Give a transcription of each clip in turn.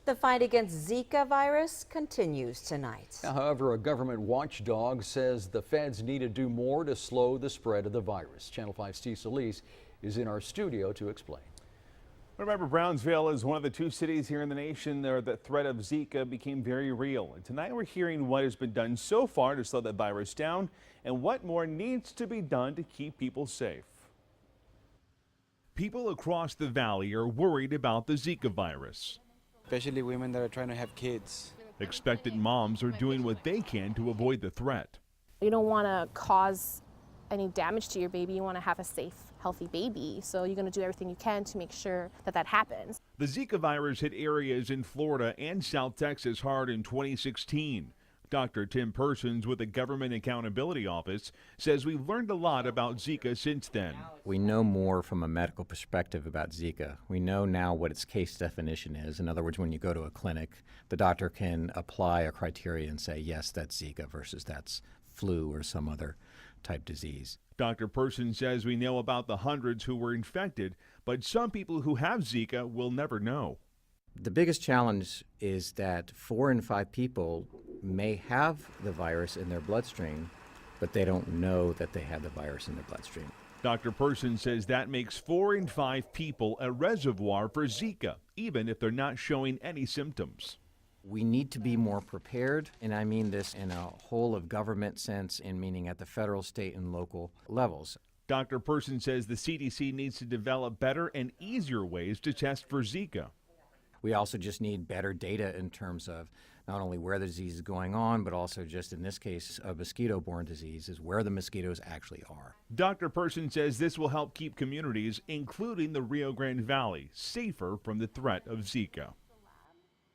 The fight against Zika virus continues tonight. However, a government watchdog says the feds need to do more to slow the spread of the virus. Channel 5's Steve Solis is in our studio to explain. Remember, Brownsville is one of the two cities here in the nation where the threat of Zika became very real. And tonight we're hearing what has been done so far to slow that virus down and what more needs to be done to keep people safe. People across the valley are worried about the Zika virus. Especially women that are trying to have kids. Expectant moms are doing what they can to avoid the threat. You don't want to cause any damage to your baby. You want to have a safe, healthy baby. So you're going to do everything you can to make sure that that happens. The Zika virus hit areas in Florida and South Texas hard in 2016. Dr. Tim Persons with the Government Accountability Office says we've learned a lot about Zika since then. We know more from a medical perspective about Zika. We know now what its case definition is. In other words, when you go to a clinic, the doctor can apply a criteria and say, yes, that's Zika versus that's flu or some other type disease. Dr. Persons says we know about the hundreds who were infected, but some people who have Zika will never know. The biggest challenge is that 4 in 5 people may have the virus in their bloodstream, but they don't know that they have the virus in their bloodstream. Dr. Persons says that makes 4 in 5 people a reservoir for Zika, even if they're not showing any symptoms. We need to be more prepared, and I mean this in a whole of government sense, in meaning at the federal, state, and local levels. Dr. Persons says the CDC needs to develop better and easier ways to test for Zika. We also just need better data in terms of not only where the disease is going on, but also just in this case, a mosquito-borne disease is where the mosquitoes actually are. Dr. Persons says this will help keep communities, including the Rio Grande Valley, safer from the threat of Zika.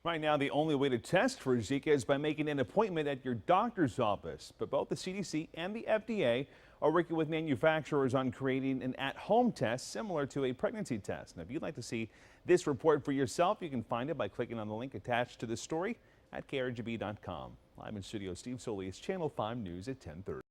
Right now, the only way to test for Zika is by making an appointment at your doctor's office. But both the CDC and the FDA are working with manufacturers on creating an at-home test similar to a pregnancy test. Now, if you'd like to see this report for yourself, you can find it by clicking on the link attached to the story at krgb.com. Live in studio, Steve Solis, Channel 5 News at 10:30.